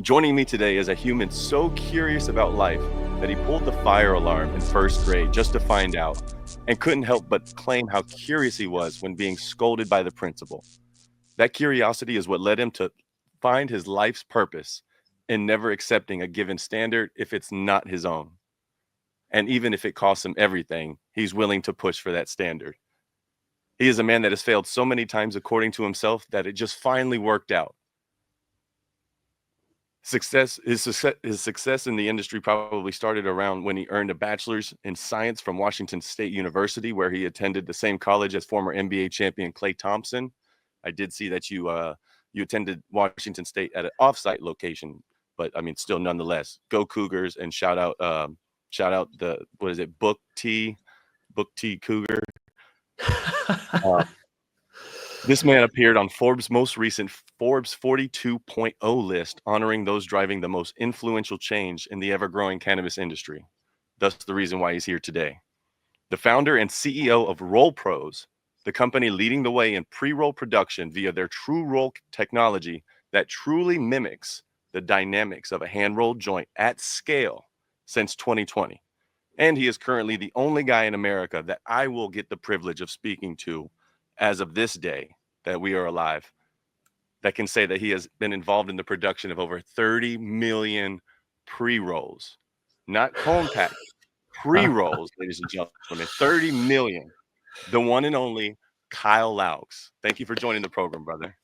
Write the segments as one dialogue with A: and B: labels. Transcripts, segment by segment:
A: Joining me today is a human so curious about life that he pulled the fire alarm in first grade just to find out, and couldn't help but claim how curious he was when being scolded by the principal. That curiosity is what led him to find his life's purpose in never accepting a given standard if it's not his own. And even if it costs him everything, he's willing to push for that standard. He is a man that has failed so many times according to himself that it just finally worked out. His success in the industry probably started around when he earned a bachelor's in science from Washington State University, where he attended the same college as former NBA champion Klay Thompson. I did see that you attended Washington State at an offsite location, but I mean, still, nonetheless, go Cougars, and shout out the, what is it, Book T Cougar. Uh, This man appeared on Forbes' most recent Forbes 42.0 list, honoring those driving the most influential change in the ever-growing cannabis industry. Thus, the reason why he's here today. The founder and CEO of RollPros, the company leading the way in pre-roll production via their true roll technology that truly mimics the dynamics of a hand-rolled joint at scale since 2020. And he is currently the only guy in America that I will get the privilege of speaking to as of this day that we are alive, that can say that he has been involved in the production of over 30 million pre-rolls, not cone pack, pre-rolls, ladies and gentlemen, 30 million. The one and only Kyle Laux. Thank you for joining the program, brother.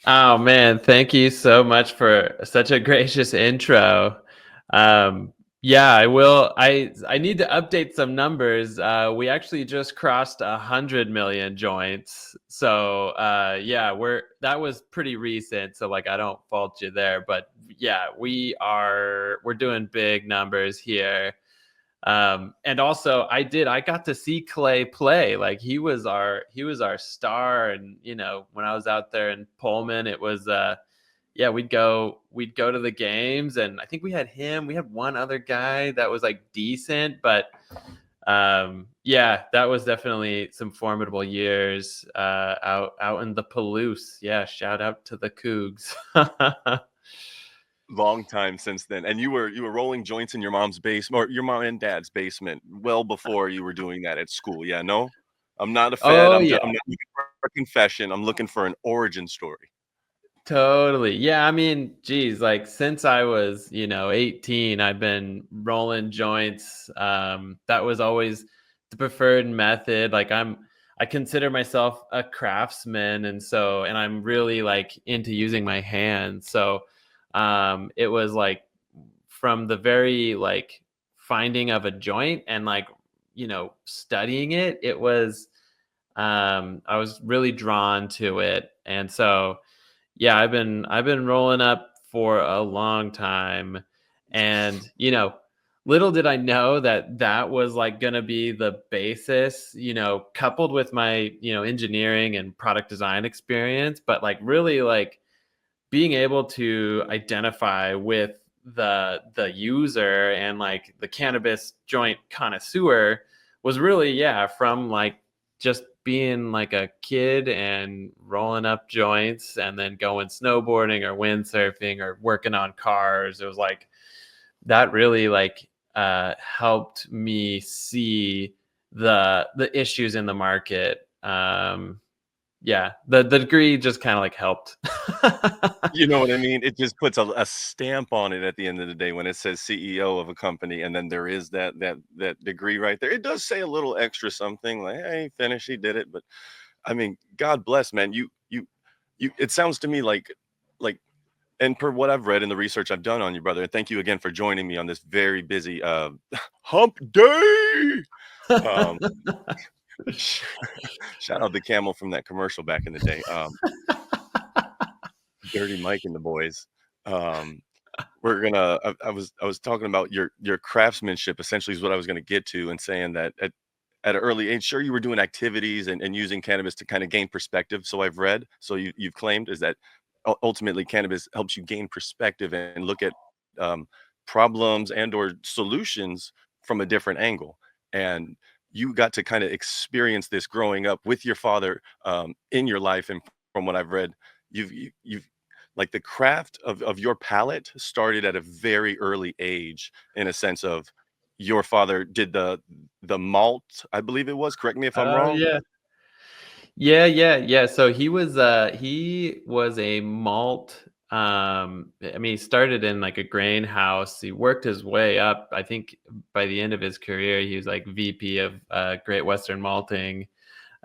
B: Oh man, thank you so much for such a gracious intro. Yeah, I will. I need to update some numbers. We actually just crossed 100 million joints. So yeah, that was pretty recent. So like, I don't fault you there, but yeah, we're doing big numbers here. And also I got to see Clay play. Like he was our star. And when I was out there in Pullman, it was yeah, we'd go to the games, and I think we had one other guy that was like decent, but yeah, that was definitely some formidable years out in the Palouse. Yeah, shout out to the Cougs.
A: Long time since then. And you were rolling joints in your mom's basement, or your mom and dad's basement, well before you were doing that at school. Yeah, no? I'm not a fed.
B: Oh
A: I'm
B: yeah.
A: not looking for a confession. I'm looking for an origin story.
B: Totally. Yeah, I mean, geez, like since I was, 18, I've been rolling joints. That was always the preferred method. I consider myself a craftsman, and I'm really like into using my hands. So, it was like from the very like finding of a joint and like, studying it, I was really drawn to it. And so, yeah, I've been rolling up for a long time, and little did I know that that was like going to be the basis, coupled with my, engineering and product design experience, but like really like being able to identify with the user and like the cannabis joint connoisseur was really, yeah, from like just being like a kid and rolling up joints and then going snowboarding or windsurfing or working on cars. It was like that really like helped me see the issues in the market. Yeah, the degree just kind of like helped.
A: You know what I mean? It just puts a stamp on it at the end of the day when it says CEO of a company, and then there is that degree right there. It does say a little extra something like, "Hey, he finished, he did it." But I mean, God bless, man. You. It sounds to me like, and per what I've read and the research I've done on you, brother. And thank you again for joining me on this very busy hump day. Um, shout out the camel from that commercial back in the day. Dirty Mike and the boys. Um, we're gonna. I was talking about your craftsmanship. Essentially, is what I was gonna get to, and saying that at an early age, sure, you were doing activities and using cannabis to kind of gain perspective. So I've read. So you've claimed is that ultimately cannabis helps you gain perspective and look at problems and or solutions from a different angle. And you got to kind of experience this growing up with your father in your life. And from what I've read, you've like the craft of your palate started at a very early age, in a sense of your father did the malt, I believe it was. Correct me if I'm
B: Oh
A: wrong.
B: yeah. Yeah. So he was a malt. I mean, he started in like a grain house. He worked his way up. I think by the end of his career, he was like VP of Great Western Malting.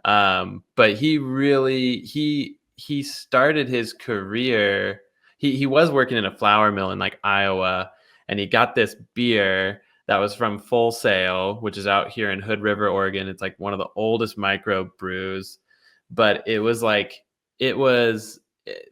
B: But he started his career. He was working in a flour mill in like Iowa, and he got this beer that was from Full Sail, which is out here in Hood River, Oregon. It's like one of the oldest micro brews, but it was like it was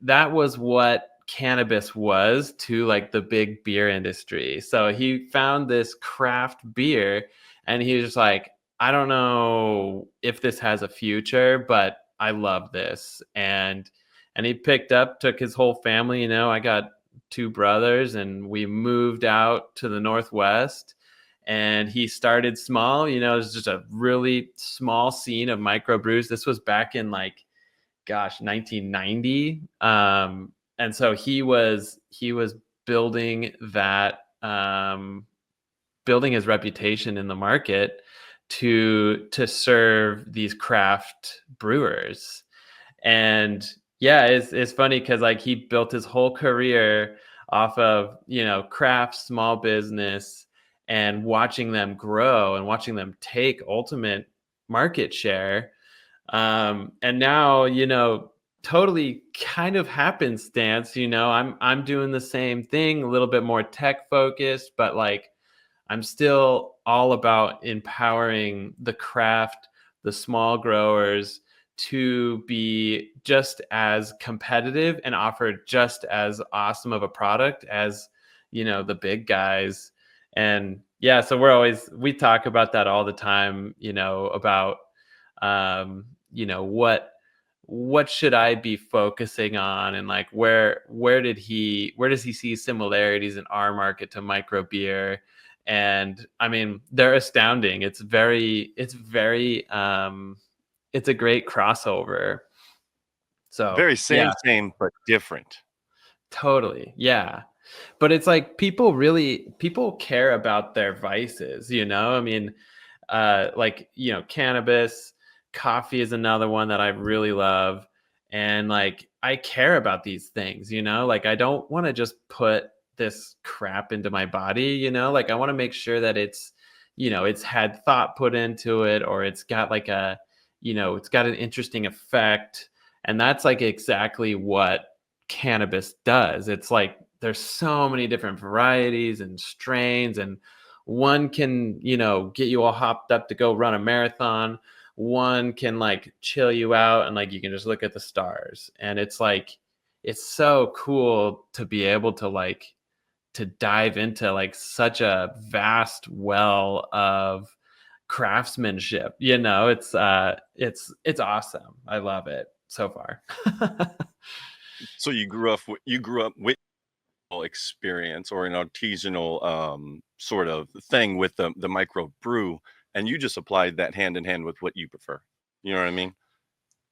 B: that was what cannabis was to like the big beer industry. So he found this craft beer, and he was just like, I don't know if this has a future, but I love this. And he took his whole family, I got two brothers, and we moved out to the Northwest, and he started small, it was just a really small scene of microbrews. This was back in like, gosh, 1990. And so he was building that, building his reputation in the market to serve these craft brewers. And yeah, it's funny because like he built his whole career off of craft small business, and watching them grow and watching them take ultimate market share. And now, totally kind of happenstance, I'm doing the same thing, a little bit more tech focused, but like I'm still all about empowering the craft, the small growers, to be just as competitive and offer just as awesome of a product as, the big guys. And yeah, so we talk about that all the time, about, what should I be focusing on, and like where does he see similarities in our market to micro beer? And I mean, they're astounding. It's a great crossover. So
A: Very
B: yeah,
A: same, but different.
B: totally. Yeah. But it's like people care about their vices, I mean, like, cannabis, coffee is another one that I really love. And like, I care about these things, like, I don't want to just put this crap into my body, like, I want to make sure that it's had thought put into it, or it's got like it's got an interesting effect. And that's like exactly what cannabis does. It's like there's so many different varieties and strains, and one can get you all hopped up to go run a marathon. One can like chill you out, and like you can just look at the stars. And it's like it's so cool to be able to like to dive into like such a vast well of craftsmanship. It's awesome. I love it so far.
A: So you grew up with experience, or an artisanal sort of thing with the micro brew, and you just applied that hand in hand with what you prefer. You know what I mean?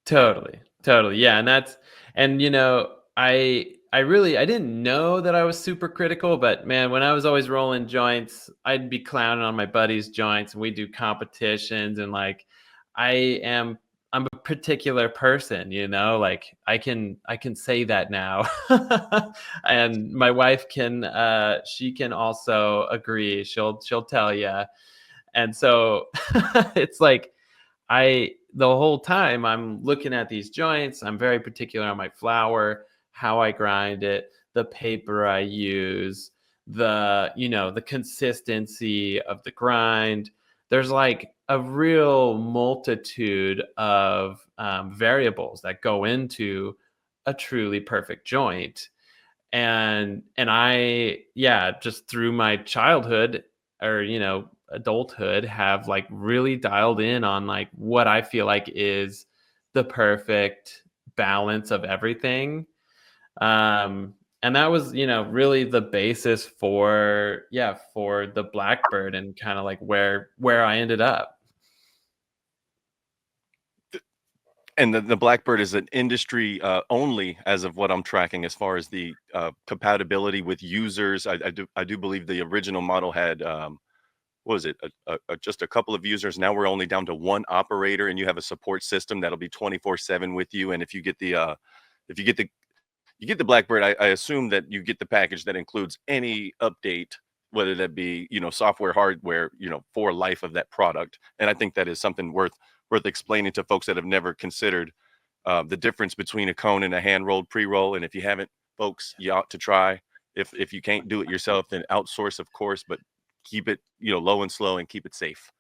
B: Totally. Yeah, and I didn't know that I was super critical, but man, when I was always rolling joints, I'd be clowning on my buddies' joints, and we do competitions, and like I am I'm a particular person, like I can say that now. And my wife she can also agree. She'll tell you. And so it's like the whole time I'm looking at these joints, I'm very particular on my flour, how I grind it, the paper I use, the consistency of the grind. There's like a real multitude of variables that go into a truly perfect joint. And I, yeah, just through my childhood, or adulthood, have like really dialed in on like what I feel like is the perfect balance of everything. And that was really the basis for the Blackbird, and kind of like where I ended up.
A: And the Blackbird is an industry only, as of what I'm tracking, as far as the compatibility with users. I do believe the original model had what was it, just a couple of users. Now we're only down to one operator, and you have a support system that'll be 24/7 with you. And if you get the if you get the Blackbird, I assume that you get the package that includes any update, whether that be, software, hardware, for life of that product. And I think that is something worth explaining to folks that have never considered the difference between a cone and a hand rolled pre-roll. And if you haven't, folks, you ought to try. If you can't do it yourself, then outsource, of course, but keep it, low and slow, and keep it safe.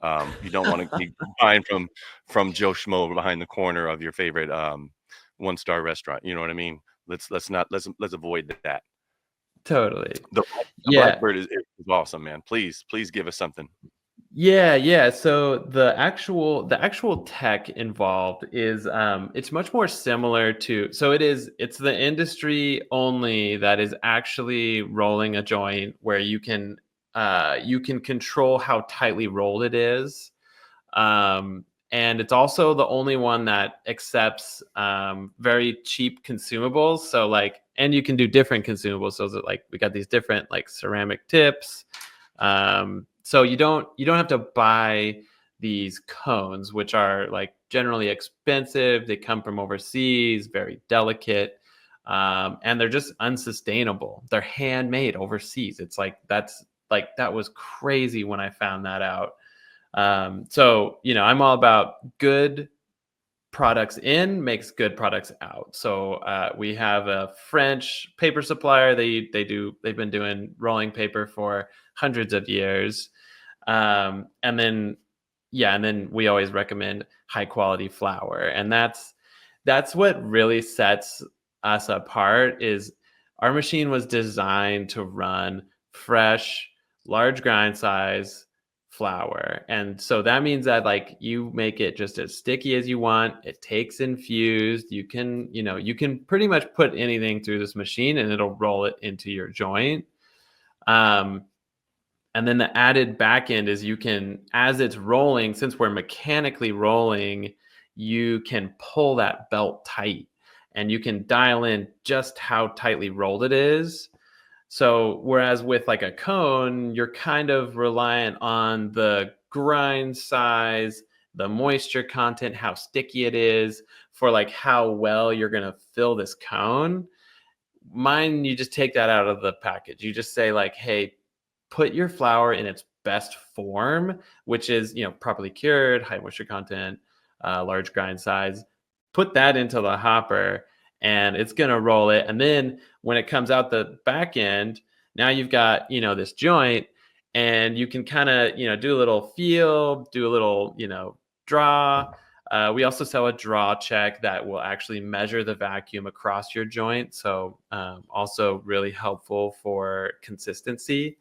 A: You don't want to be buying from Joe Schmo behind the corner of your favorite one-star restaurant. You know what I mean? Let's avoid that.
B: Totally.
A: The
B: Yeah.
A: Blackbird is awesome, man. Please give us something.
B: Yeah. So the actual tech involved is it's much more similar to, so it's the industry only that is actually rolling a joint where you can control how tightly rolled it is. And it's also the only one that accepts very cheap consumables. So and you can do different consumables. So that we got these different ceramic tips. So you don't have to buy these cones, which are generally expensive. They come from overseas, very delicate, and they're just unsustainable. They're handmade overseas. It's that was crazy when I found that out. So I'm all about good products in makes good products out. So we have a French paper supplier. They've been doing rolling paper for hundreds of years. And then we always recommend high quality flour, and that's what really sets us apart. Is our machine was designed to run fresh, large grind size flour. And so that means that you make it just as sticky as you want. It takes infused. You can pretty much put anything through this machine and it'll roll it into your joint. Um, and then the added back end is you can, as it's rolling, since we're mechanically rolling, you can pull that belt tight and you can dial in just how tightly rolled it is. So whereas with a cone, you're kind of reliant on the grind size, the moisture content, how sticky it is for how well you're going to fill this cone. Mine, you just take that out of the package. You just say hey, put your flour in its best form, which is, properly cured, high moisture content, large grind size. Put that into the hopper and it's going to roll it. And then when it comes out the back end, now you've got, this joint, and you can kind of, do a little feel, do a little, draw. We also sell a draw check that will actually measure the vacuum across your joint. So also really helpful for consistency.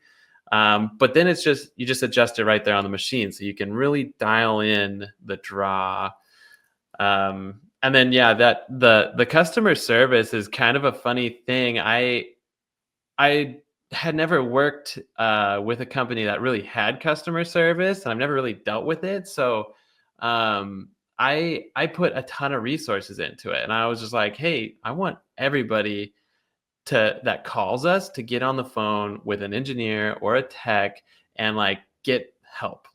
B: But then you just adjust it right there on the machine. So you can really dial in the draw. And then, that the customer service is kind of a funny thing. I had never worked with a company that really had customer service, and I've never really dealt with it. So I put a ton of resources into it, and I was just like, hey, I want everybody that calls us to get on the phone with an engineer or a tech and get help.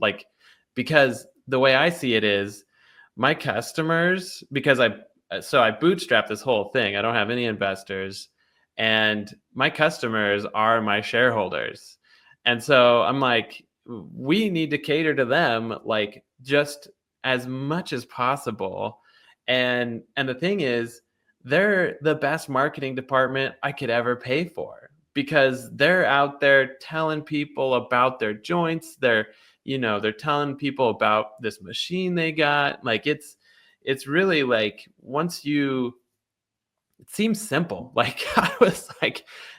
B: Because the way I see it is my customers, because I bootstrap this whole thing. I don't have any investors, and my customers are my shareholders. And so I'm we need to cater to them just as much as possible. And the thing is, they're the best marketing department I could ever pay for, because they're out there telling people about their joints. They're telling people about this machine they got. It's really once you, it seems simple. I was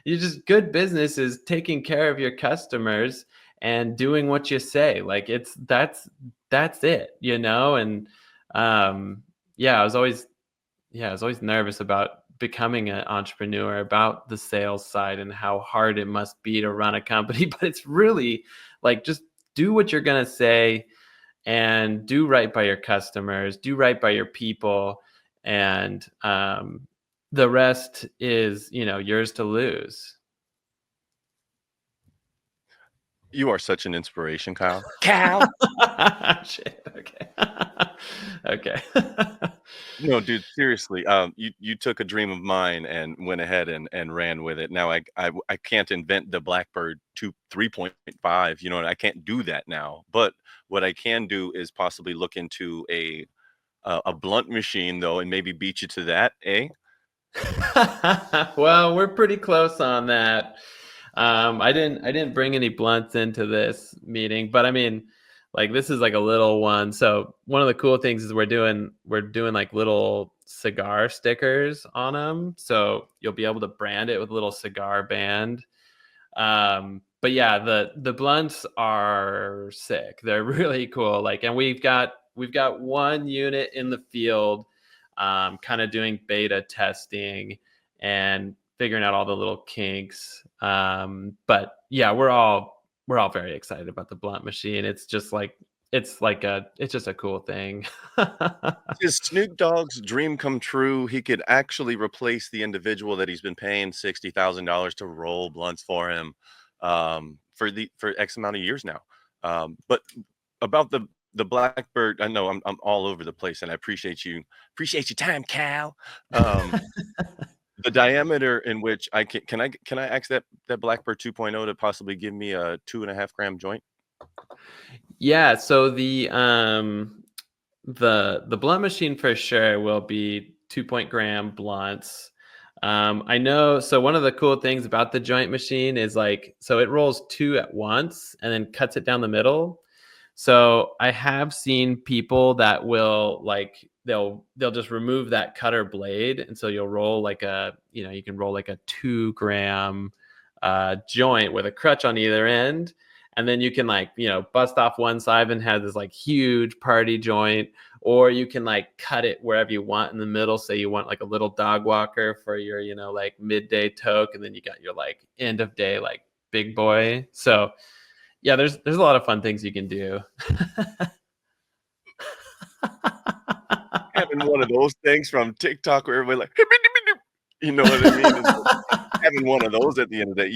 B: you just, good business is taking care of your customers and doing what you say. That's it, and yeah, I was always nervous about becoming an entrepreneur, about the sales side and how hard it must be to run a company. But it's really just do what you're going to say and do right by your customers, do right by your people, and the rest is, yours to lose.
A: You are such an inspiration, Kyle. Cal.
B: Shit. Okay. Okay.
A: No, dude, seriously. You took a dream of mine and went ahead and ran with it. Now I can't invent the Blackbird 3.5. You know, I can't do that now. But what I can do is possibly look into a blunt machine though, and maybe beat you to that, eh?
B: Well, we're pretty close on that. I didn't bring any blunts into this meeting, but I mean, like this is like a little one. So one of the cool things is we're doing like little cigar stickers on them. So you'll be able to brand it with a little cigar band. But yeah, the blunts are sick. They're really cool. Like, and we've got one unit in the field, kind of doing beta testing and figuring out all the little kinks. But yeah, we're all very excited about the blunt machine. It's just a cool thing.
A: Is Snoop Dogg's dream come true? He could actually replace the individual that he's been paying $60,000 to roll blunts for him, for X amount of years now. But about the Blackbird, I know I'm all over the place, and I appreciate your time, Cal. Um, the diameter in which can I ask that Blackbird 2.0 to possibly give me a 2.5 gram joint?
B: Yeah, so the blunt machine for sure will be 2 gram blunts. I know. So one of the cool things about the joint machine is like, so it rolls two at once and then cuts it down the middle. So I have seen people that will like they'll just remove that cutter blade, and so you'll roll like you can roll like a 2 gram joint with a crutch on either end, and then you can like bust off one side and have this like huge party joint, or you can like cut it wherever you want in the middle. Say you want like a little dog walker for your like midday toke, and then you got your like end of day like big boy. So yeah, there's a lot of fun things you can do.
A: Having one of those things from TikTok where everybody like, you know what I mean? It's like having one of those at the end of the day.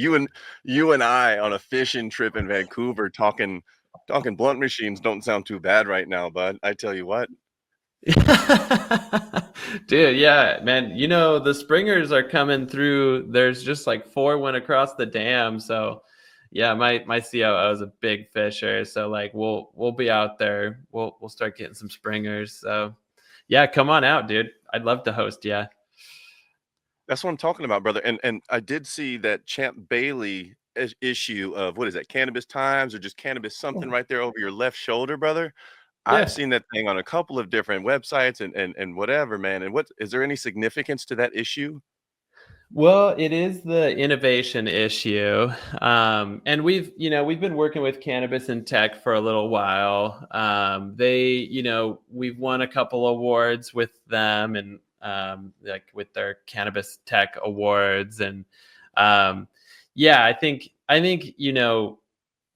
A: You and I on a fishing trip in Vancouver talking blunt machines don't sound too bad right now, bud. I tell you what.
B: Dude, yeah, man. The springers are coming through. There's just like four went across the dam. So yeah, my COO is a big fisher. So like we'll be out there. We'll start getting some springers. So yeah, come on out, dude. I'd love to host you.
A: That's what I'm talking about, brother. And I did see that Champ Bailey issue of what is that, Cannabis Times or just Cannabis something right there over your left shoulder, brother. I've
B: Yeah.
A: seen that thing on a couple of different websites and whatever, man. And what is there any significance to that issue?
B: Well, it is the innovation issue. And we've been working with cannabis and tech for a little while. We've won a couple awards with them, and like with their cannabis tech awards. And um, yeah, I think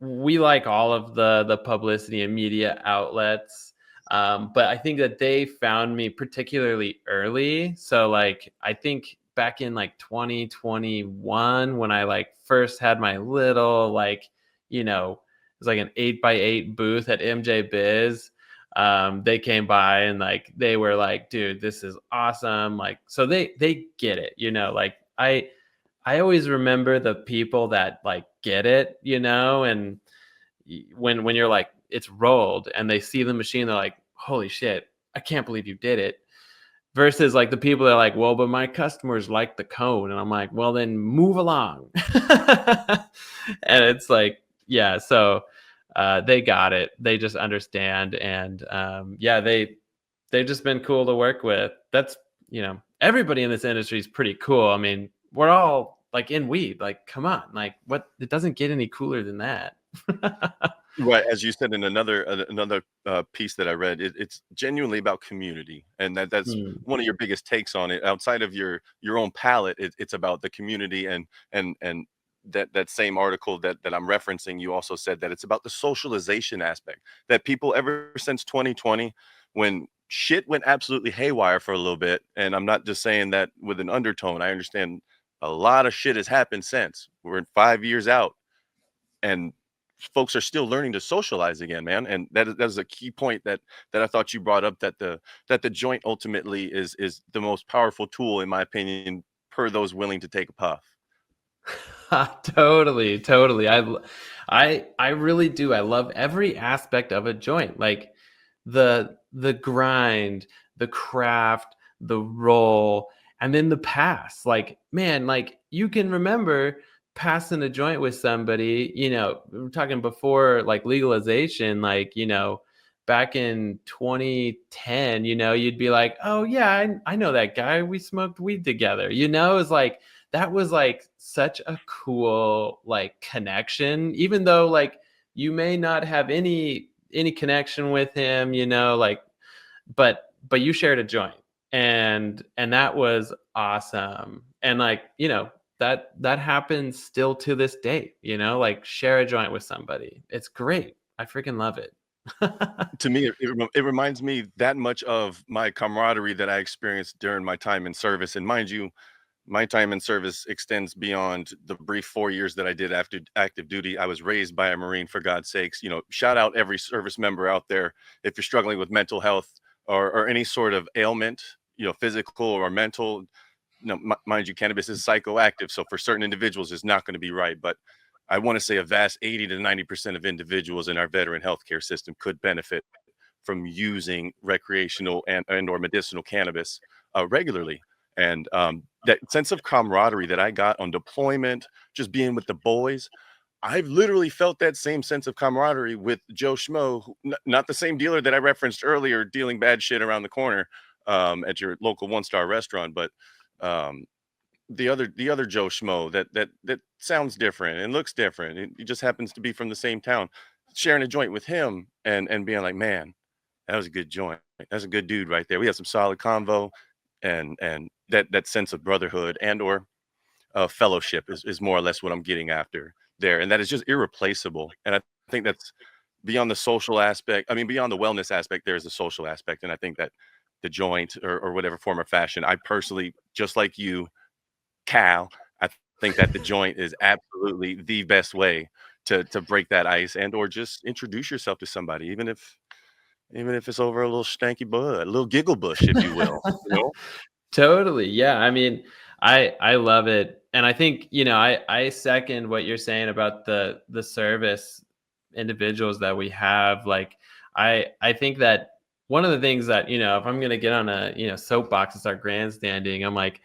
B: we like all of the publicity and media outlets. But I think that they found me particularly early. So like I think back in like 2021 when I like first had my little like, it was like an 8x8 booth at MJ Biz. They came by and like they were like, dude, this is awesome. Like, so they get it, like I always remember the people that like get it, and when you're like it's rolled and they see the machine, they're like, holy shit, I can't believe you did it. Versus like the people that are like, well, but my customers like the cone, and I'm like, well, then move along. And it's like, yeah, so they got it. They just understand, and yeah, they've just been cool to work with. That's everybody in this industry is pretty cool. I mean, we're all like in weed. Like, come on, like what? It doesn't get any cooler than that.
A: Right, as you said in another piece that I read, it's genuinely about community, and that's
B: Hmm.
A: one of your biggest takes on it. Outside of your own palate, it's about the community and that same article that I'm referencing, you also said that it's about the socialization aspect, that people ever since 2020, when shit went absolutely haywire for a little bit, and I'm not just saying that with an undertone. I understand a lot of shit has happened since. We're in 5 years out, and folks are still learning to socialize again, man. And that is a key point that I thought you brought up, that the joint ultimately is the most powerful tool, in my opinion, per those willing to take a puff.
B: Totally, totally. I really do. I love every aspect of a joint, like the grind, the craft, the roll, and then the pass. Like, man, like you can remember passing a joint with somebody, we're talking before like legalization, like, back in 2010, you'd be like, oh yeah, I know that guy. We smoked weed together. It's like that was like such a cool like connection, even though like you may not have any connection with him, like, but you shared a joint, and that was awesome. And like, that happens still to this day, like share a joint with somebody. It's great. I freaking love it.
A: To me, it reminds me that much of my camaraderie that I experienced during my time in service. And mind you, my time in service extends beyond the brief 4 years that I did after active duty. I was raised by a Marine, for God's sakes. Shout out every service member out there. If you're struggling with mental health or any sort of ailment, physical or mental, mind you, cannabis is psychoactive. So for certain individuals, it's not going to be right. But I want to say a vast 80 to 90% of individuals in our veteran healthcare system could benefit from using recreational and or medicinal cannabis regularly. And that sense of camaraderie that I got on deployment, just being with the boys, I've literally felt that same sense of camaraderie with Joe Schmo, not the same dealer that I referenced earlier, dealing bad shit around the corner at your local one-star restaurant, but um, the other Joe Schmo that sounds different and looks different. He just happens to be from the same town, sharing a joint with him and being like, man, that was a good joint. That's a good dude right there. We had some solid convo, and that sense of brotherhood and or fellowship is more or less what I'm getting after there, and that is just irreplaceable. And I think that's beyond the social aspect. I mean, beyond the wellness aspect, there is a social aspect, and I think that the joint or whatever form or fashion, I personally, just like you, Cal, I think that the joint is absolutely the best way to break that ice and or just introduce yourself to somebody, even if it's over a little stanky bud, a little giggle bush, if you will,
B: Totally. Yeah. I mean, I love it. And I think, I second what you're saying about the service individuals that we have. Like, I think that one of the things that, if I'm gonna get on a, soapbox and start grandstanding, I'm like,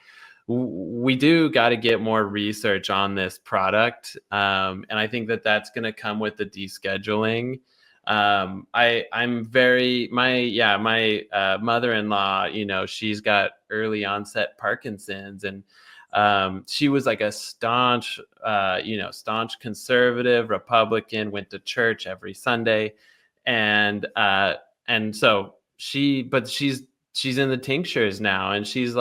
B: we do got to get more research on this product. And I think that that's going to come with the descheduling. I'm very my mother-in-law, she's got early onset Parkinson's, and she was like a staunch conservative Republican, went to church every Sunday, and so she's in the tinctures now, and she's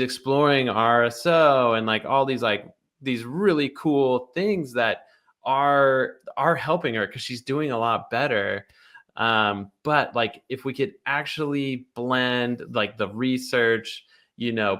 B: exploring RSO and like all these really cool things that are helping her because she's doing a lot better. But like if we could actually blend like the research,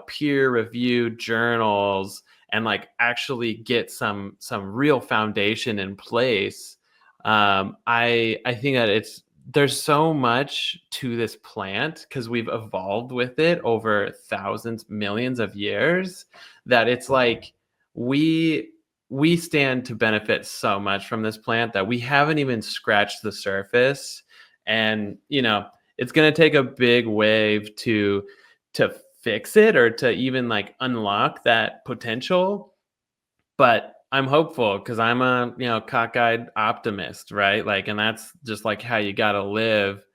B: peer reviewed journals, and like actually get some real foundation in place, I think that there's so much to this plant because we've evolved with it over thousands, millions of years, that it's like we we stand to benefit so much from this plant that we haven't even scratched the surface. And it's going to take a big wave to fix it, or to even like unlock that potential. But I'm hopeful because I'm a cockeyed optimist, right? Like, and that's just like how you got to live.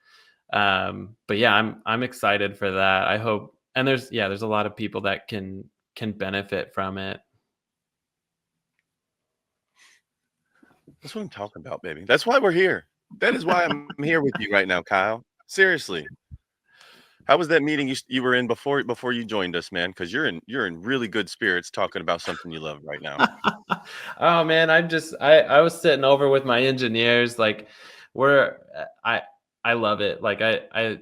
B: But yeah, I'm excited for that. I hope, and there's a lot of people that can benefit from it.
A: That's what I'm talking about, baby. That's why we're here. That is why I'm here with you right now, Kyle. Seriously. How was that meeting you were in before you joined us, man? Because you're in really good spirits talking about something you love right now.
B: Oh man, I was sitting over with my engineers, like we're I love it. Like I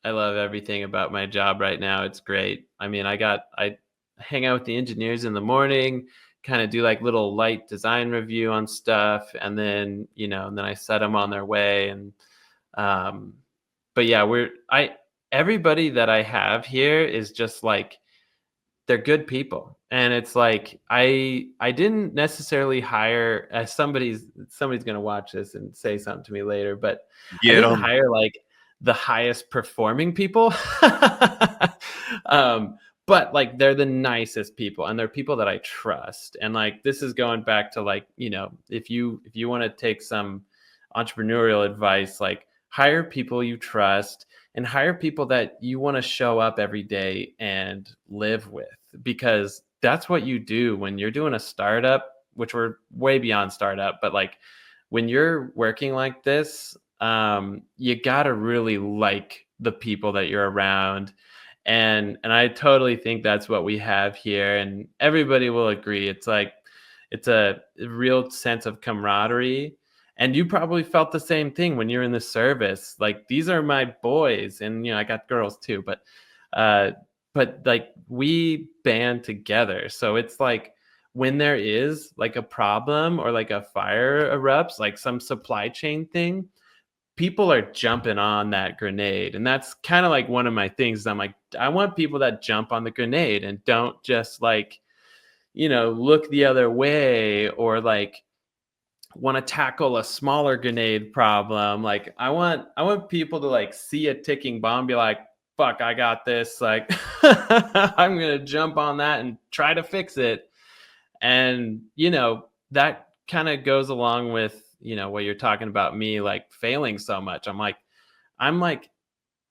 B: love everything about my job right now. It's great. I mean, I hang out with the engineers in the morning, kind of do like little light design review on stuff, and then, and then I set them on their way. And um but yeah, I everybody that I have here is just like, they're good people, and it's like I didn't necessarily hire, as somebody's going to watch this and say something to me later, but I
A: Get
B: didn't
A: them.
B: hire like the highest performing people. um but like they're the nicest people, and they're people that I trust. And like, this is going back to, like, if you want to take some entrepreneurial advice, like hire people you trust, and hire people that you want to show up every day and live with, because that's what you do when you're doing a startup, which we're way beyond startup. But like, when you're working like this, you got to really like the people that you're around. And I totally think that's what we have here, and everybody will agree. It's like, it's a real sense of camaraderie. And you probably felt the same thing when you're in the service. Like, these are my boys, and I got girls too, uh but like, we band together. So it's like, when there is like a problem or like a fire erupts, like some supply chain thing, people are jumping on that grenade. And that's kind of like one of my things. I'm like, I want people that jump on the grenade and don't just like, look the other way, or like want to tackle a smaller grenade problem. Like, I want people to like see a ticking bomb, be like, fuck, I got this. Like, I'm gonna jump on that and try to fix it. And that kind of goes along with, what you're talking about, me like failing so much. I'm like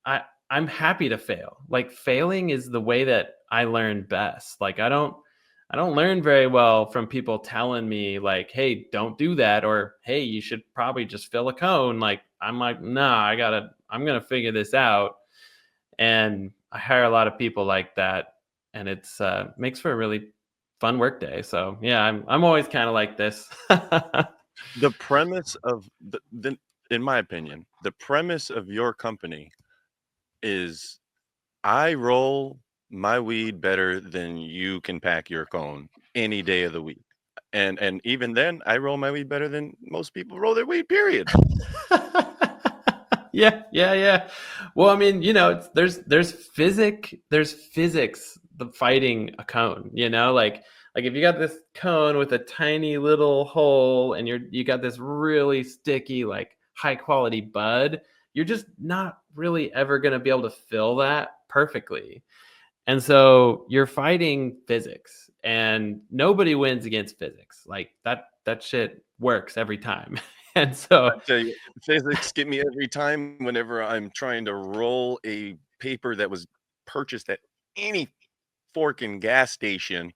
B: I I'm happy to fail. Like, failing is the way that I learn best. Like, I don't learn very well from people telling me like, "Hey, don't do that," or "Hey, you should probably just fill a cone." Like, I'm like, "Nah, I'm going to figure this out." And I hire a lot of people like that, and it's makes for a really fun work day. So, yeah, I'm always kind of like this.
A: The premise of in my opinion, the premise of your company is I roll my weed better than you can pack your cone any day of the week. And even then, I roll my weed better than most people roll their weed, period.
B: Yeah, yeah, yeah. Well, I mean, there's physics the fighting a cone, like if you got this cone with a tiny little hole, and you got this really sticky, like high quality bud, you're just not really ever going to be able to fill that perfectly. And so you're fighting physics, and nobody wins against physics. Like, that shit works every time. And
A: I
B: so,
A: tell you, physics get me every time whenever I'm trying to roll a paper that was purchased at any forking gas station.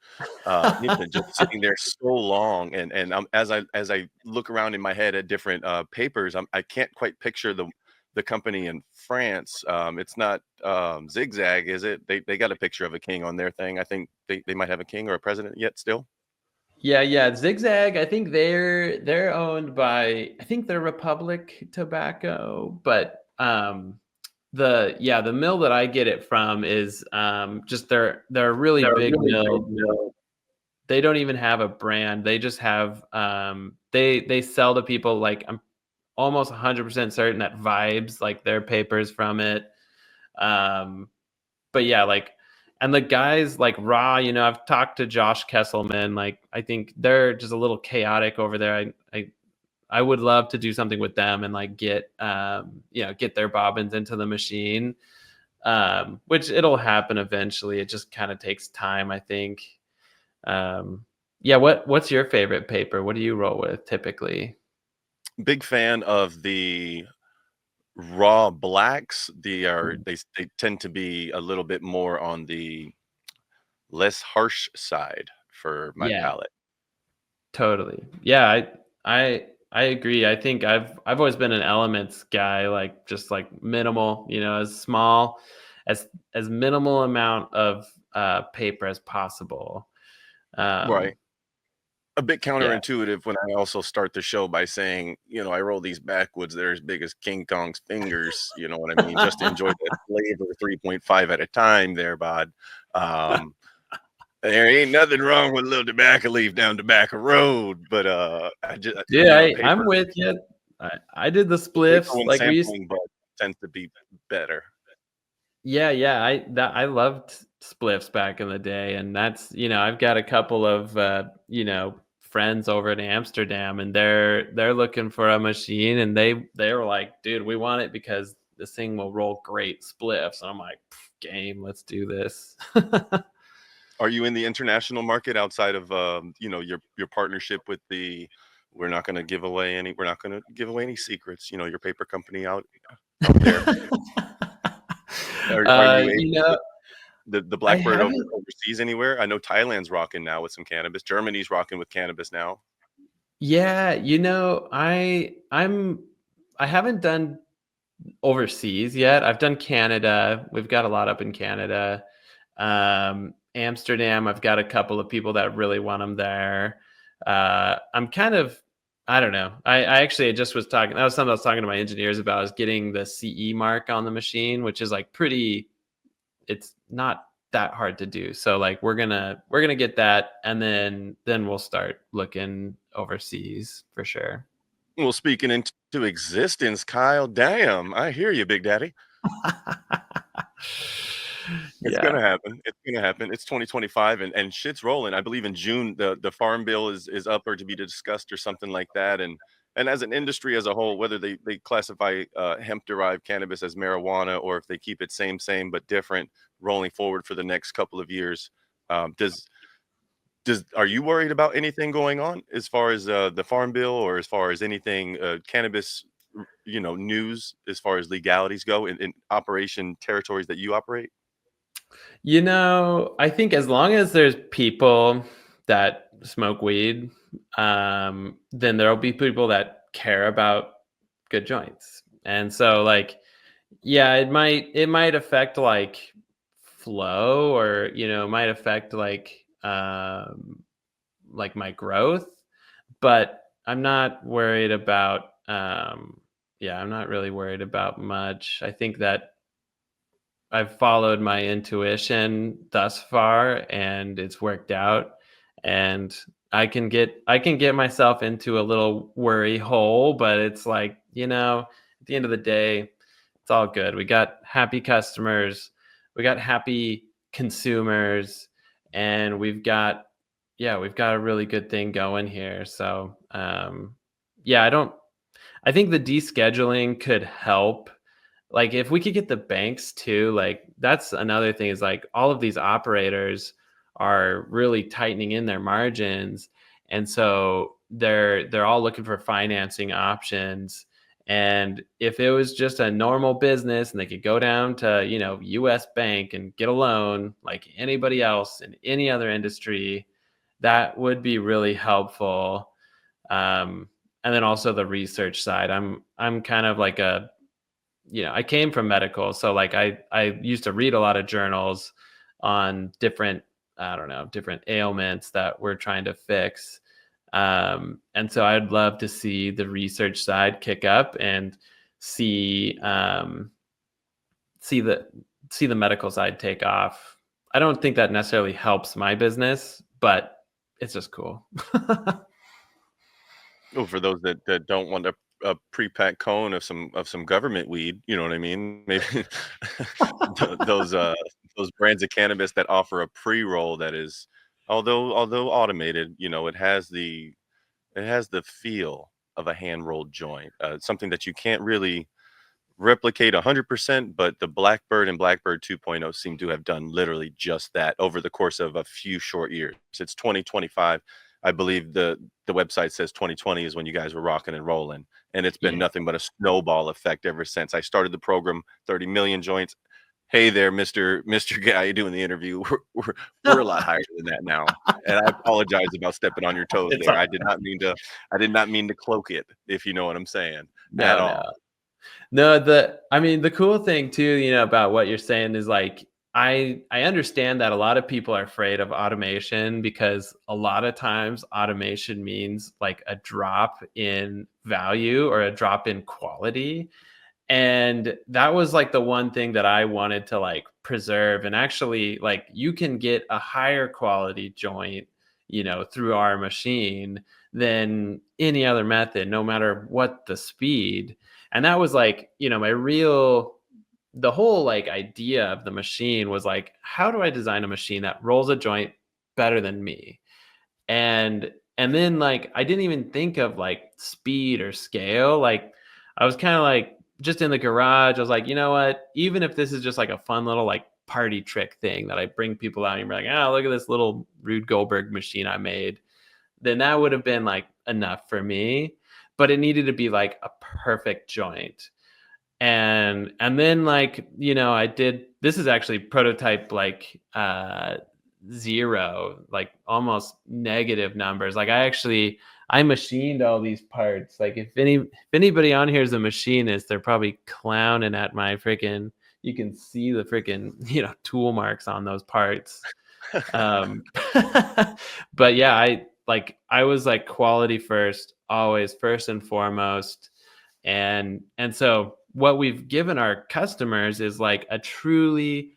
A: It's been just sitting there so long, and as I look around in my head at different papers, I can't quite picture the company in France. It's not Zigzag, is it? They got a picture of a king on their thing. I think they might have a king or a president yet still.
B: yeah, yeah, Zigzag, I think they're owned by, I think they're Republic Tobacco. But the mill that I get it from is just they're a really
A: They're
B: big
A: really big
B: mill.
A: mill.
B: They don't even have a brand. They just have they sell to people. Like, I'm almost 100% certain that Vibes, like, their papers from it. Um but yeah, like, and the guys like Raw, I've talked to Josh Kesselman. Like, I think they're just a little chaotic over there. I would love to do something with them and like get their bobbins into the machine. Which it'll happen eventually. It just kind of takes time, I think. Yeah, what's your favorite paper? What do you roll with typically?
A: Big fan of the raw blacks. They tend to be a little bit more on the less harsh side for my
B: Yeah,
A: palate.
B: totally. Yeah, I agree. I think I've always been an elements guy, like just like minimal, as small. as minimal amount of paper as possible.
A: Right.
B: Um,
A: A bit
B: yeah.
A: counterintuitive when I also start the show by saying, I roll these backwoods, they're as big as King Kong's fingers, you know what I mean? Just to enjoy that flavor 3.5 at a time there, bud. Um, there ain't nothing wrong with a little tobacco leaf down tobacco road, but I just,
B: Dude, I'm
A: paper,
B: with you. I did the
A: the paper
B: spliffs
A: when
B: like we used.
A: sampling, but tends to be better.
B: Yeah, yeah. I loved spliffs back in the day, and that's I've got a couple of friends over in Amsterdam, and they're looking for a machine, and they were like, dude, we want it because this thing will roll great spliffs. And I'm like, game, let's do this.
A: Are you in the international market outside of your partnership with the we're not gonna give away any secrets, your paper company out there. Are you able
B: you
A: to
B: know,
A: the
B: I
A: Blackbird
B: haven't.
A: overseas anywhere? I know Thailand's rocking now with some cannabis. Germany's rocking with cannabis now.
B: Yeah, I haven't done overseas yet. I've done Canada. We've got a lot up in Canada. Amsterdam, I've got a couple of people that really want them there. I'm kind of, I don't know. I actually just was talking. That was something I was talking to my engineers about. Is getting the CE mark on the machine, which is like pretty. It's not that hard to do. So like we're gonna get that, and then we'll start looking overseas for sure.
A: Well, speaking into existence, Kyle, damn, I hear you, Big Daddy. It's
B: Yeah.
A: gonna happen. It's gonna happen. It's 2025 and shit's rolling. I believe in June the farm bill is up or to be discussed or something like that. And as an industry as a whole, whether they classify hemp derived cannabis as marijuana or if they keep it same but different rolling forward for the next couple of years, does are you worried about anything going on as far as the farm bill or as far as anything cannabis news as far as legalities go in operation territories that you operate?
B: I think as long as there's people that smoke weed, then there'll be people that care about good joints. And so like, yeah, it might affect like flow, or it might affect like my growth, but I'm not worried about yeah, I'm not really worried about much. I think that I've followed my intuition thus far, and it's worked out. And I can get myself into a little worry hole, but it's like, at the end of the day, it's all good. We got happy customers, we got happy consumers, and we've got a really good thing going here. So, yeah, I think the descheduling could help. Like if we could get the banks too, like that's another thing, is like all of these operators are really tightening in their margins, and so they're all looking for financing options. And if it was just a normal business and they could go down to US bank and get a loan like anybody else in any other industry, that would be really helpful. And then also the research side, I'm kind of like I came from medical, so like I used to read a lot of journals on different, I don't know, different ailments that we're trying to fix. And so I'd love to see the research side kick up and see see the see the medical side take off. I don't think that necessarily helps my business, but it's just cool.
A: Oh, for those that don't want a pre-packed cone of some government weed, you know what I mean? Maybe those those brands of cannabis that offer a pre-roll that is, although automated, it has the feel of a hand rolled joint, something that you can't really replicate 100%, but the Blackbird and Blackbird 2.0 seem to have done literally just that over the course of a few short years. It's 2025. I believe the website says 2020 is when you guys were rocking and rolling, and it's been
B: Yeah.
A: nothing but a snowball effect ever since. I started the program, 30 million joints. Hey there, Mr. Guy doing the interview. We're a lot higher than that now. And I apologize about stepping on your toes
B: It's
A: there.
B: all
A: I did not mean to cloak it, if you know what I'm saying, at
B: no, no.
A: all.
B: No, I mean, the cool thing too, about what you're saying is like I understand that a lot of people are afraid of automation because a lot of times automation means like a drop in value or a drop in quality. And that was like the one thing that I wanted to like preserve. And actually, like you can get a higher quality joint, through our machine than any other method, no matter what the speed. And that was like, the whole like idea of the machine was like, how do I design a machine that rolls a joint better than me? And then like I didn't even think of like speed or scale. Like I was kind of like just in the garage. I was like, you know what? Even if this is just like a fun little like party trick thing that I bring people out and be like, look at this little Rube Goldberg machine I made, then that would have been like enough for me. But it needed to be like a perfect joint. And then like, I did this is actually prototype like 0, like almost negative numbers. Like I machined all these parts. Like if anybody on here is a machinist, they're probably clowning at my freaking, you can see the freaking, tool marks on those parts. Um but yeah, I was like quality first, always first and foremost. And so what we've given our customers is like a truly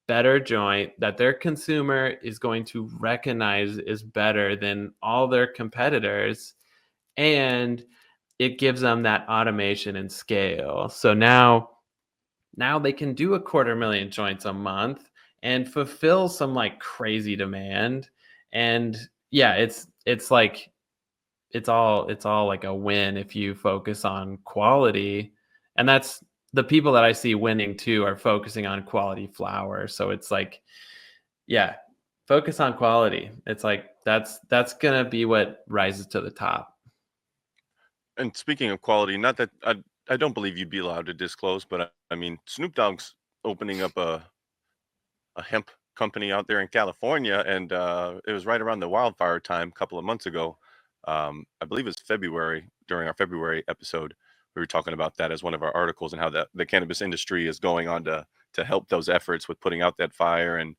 B: better joint that their consumer is going to recognize is better than all their competitors. And it gives them that automation and scale. So now they can do 250,000 joints a month and fulfill some like crazy demand. And yeah, it's like it's all like a win if you focus on quality. And that's the people that I see winning too are focusing on quality flower. So it's like, yeah, focus on quality. It's like that's gonna be what rises to the top.
A: And speaking of quality, not that I don't believe you'd be allowed to disclose, but I mean, Snoop Dogg's opening up a hemp company out there in California, and it was right around the wildfire time a couple of months ago. I believe it's February. During our February episode, we were talking about that as one of our articles and how the cannabis industry is going on to help those efforts with putting out that fire and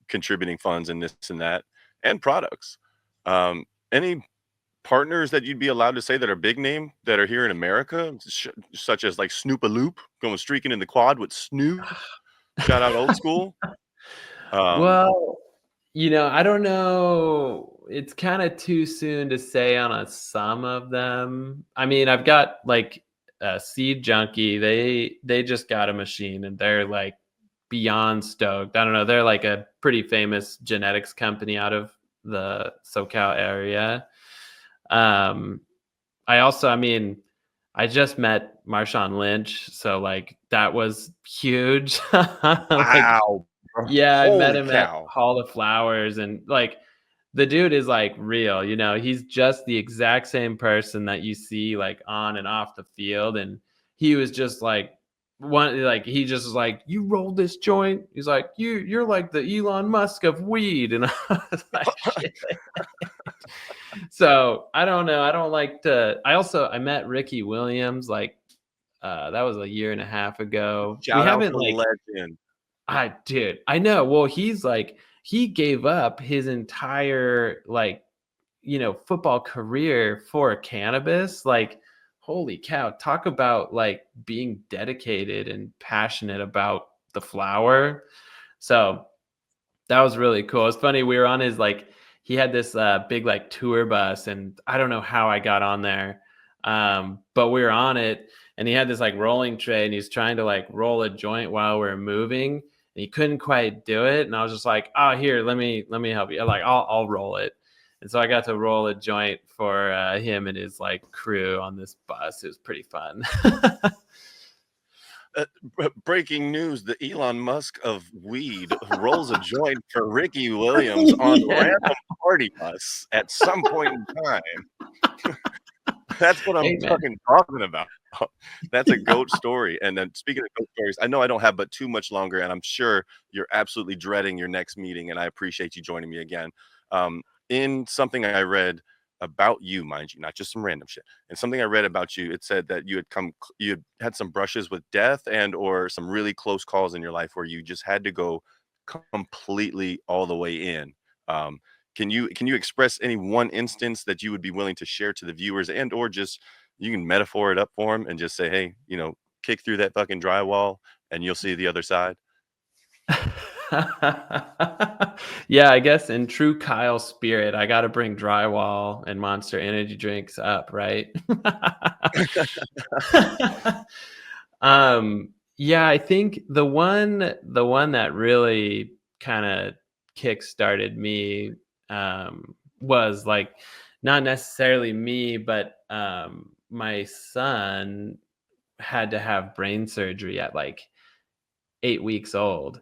A: contributing funds and this and that and products. Any partners that you'd be allowed to say that are big name that are here in America, such as like Snoop a Loop going streaking in the quad with Snoop? Shout out old school. Um,
B: Well, I don't know. It's kind of too soon to say on a some of them. I mean, I've got like Seed Junkie. They just got a machine and they're like beyond stoked. I don't know. They're like a pretty famous genetics company out of the SoCal area. Um, I mean, I just met Marshawn Lynch, so like that was huge. Like
A: wow, bro.
B: yeah, I met
A: Holy
B: him at
A: cow.
B: Hall of Flowers and like the dude is like real, he's just the exact same person that you see like on and off the field. And he was just like he just was like, you rolled this joint. He's like, you're like the Elon Musk of weed. And I was like, shit. So I don't know. I don't like to. I met Ricky Williams like that was a year and a half ago. We
A: Shout out
B: haven't
A: the
B: like
A: legend.
B: I did. I know. Well, he's like he gave up his entire like, football career for cannabis. Like, holy cow, talk about like being dedicated and passionate about the flower. So that was really cool. It's funny. We were on his like he had this big like tour bus, and I don't know how I got on there, but we were on it, and he had this like rolling tray, and he's trying to like roll a joint while we are moving, and he couldn't quite do it. And I was just like, "Oh, here, let me help you. Like, I'll roll it." And so I got to roll a joint for him and his like crew on this bus. It was pretty fun.
A: Breaking news: the Elon Musk of weed rolls a joint for Ricky Williams on
B: Yeah.
A: random party bus at some point in time. That's what I'm
B: Hey man.
A: fucking talking about. That's a goat story. And then speaking of goat stories, I know I don't have but too much longer, and I'm sure you're absolutely dreading your next meeting. And I appreciate you joining me again. In something I read, about you, mind you, not just some random shit. And something I read about you, it said that you had some brushes with death and or some really close calls in your life where you just had to go completely all the way in. Um, can you express any one instance that you would be willing to share to the viewers, and or just you can metaphor it up for them and just say, hey, kick through that fucking drywall and you'll see the other side.
B: Yeah, I guess in true Kyle spirit, I got to bring drywall and Monster Energy drinks up, right? Yeah, I think the one that really kind of kick-started me was like not necessarily me, but my son had to have brain surgery at like 8 weeks old.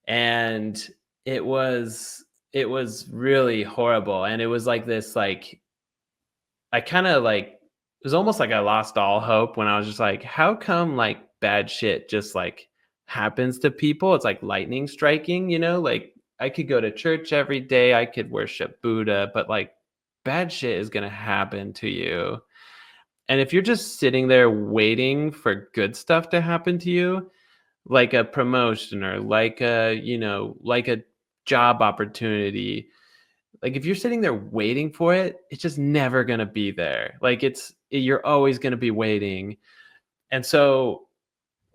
B: And it was it was really horrible. And it was like this, like, I kind of like, it was almost like I lost all hope when I was just like, how come like bad shit just like happens to people? It's like lightning striking, like I could go to church every day, I could worship Buddha, but like bad shit is going to happen to you. And if you're just sitting there waiting for good stuff to happen to you, like a promotion or like a job opportunity, like if you're sitting there waiting for it, it's just never going to be there. Like you're always going to be waiting. And so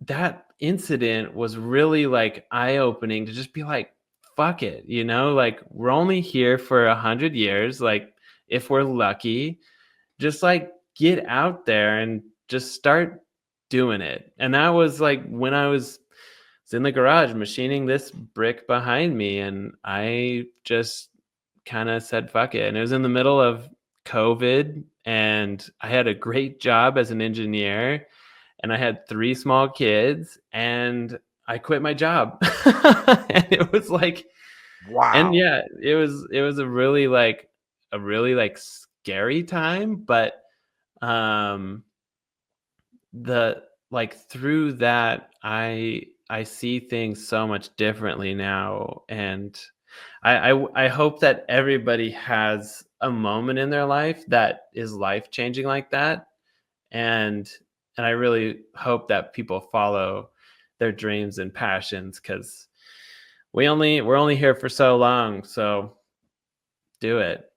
B: that incident was really like eye opening to just be like, fuck it, like we're only here for 100 years. Like if we're lucky, just like get out there and just start doing it. And that was like when I was in the garage machining this brick behind me, and I just kind of said fuck it. And it was in the middle of COVID, and I had a great job as an engineer, and I had 3 small kids, and I quit my job. And it was like, and
A: Wow.
B: yeah, it was a really like scary time, but um the like through that, I see things so much differently now. And I hope that everybody has a moment in their life that is life changing like that. And and I really hope that people follow their dreams and passions, because we're only here for so long, so do it.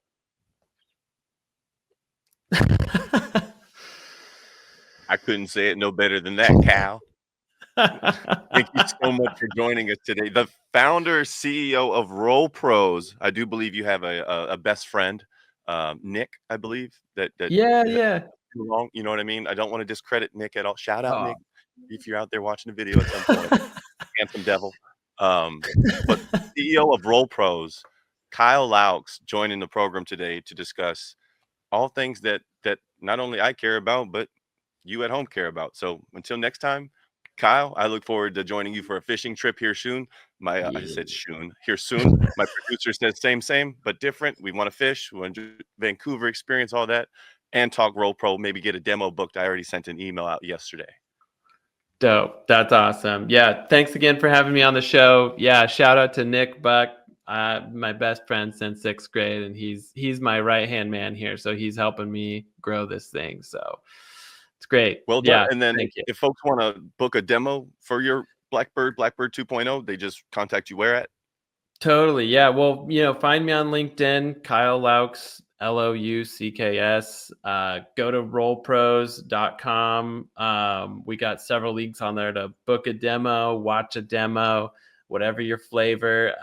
A: I couldn't say it no better than that, Cal. Thank you so much for joining us today. The founder, CEO of RollPros. I do believe you have a best friend, Nick, I believe, that
B: Yeah,
A: you have
B: yeah.
A: too long. You know what I mean? I don't want to discredit Nick at all. Shout out,
B: Oh.
A: Nick, if you're out there watching the video at some point. Handsome devil. But CEO of RollPros, Kyle Laux, joining the program today to discuss all things that not only I care about, but you at home care about. So until next time, Kyle, I look forward to joining you for a fishing trip here soon. I said
B: Yeah.
A: soon, here soon. My producer says same, but different. We want to fish, we want to Vancouver experience, all that, and talk Roll Pro. Maybe get a demo booked. I already sent an email out yesterday.
B: Dope. That's awesome. Yeah. Thanks again for having me on the show. Yeah. Shout out to Nick Buck, my best friend since 6th grade, and he's my right hand man here. So he's helping me grow this thing. So it's great.
A: Well done.
B: Yeah.
A: And then
B: Thank you.
A: if folks want to book a demo for your Blackbird 2.0, they just contact you where at?
B: Totally. Yeah. Well, find me on LinkedIn, Kyle Laux, Loucks. Go to rollpros.com. We got several links on there to book a demo, watch a demo, whatever your flavor,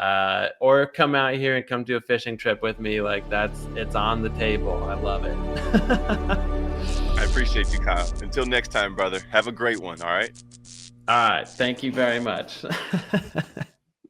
B: or come out here and come do a fishing trip with me. Like it's on the table. I love it.
A: I appreciate you, Kyle. Until next time, brother. Have a great one. All right.
B: All right. Thank you very much.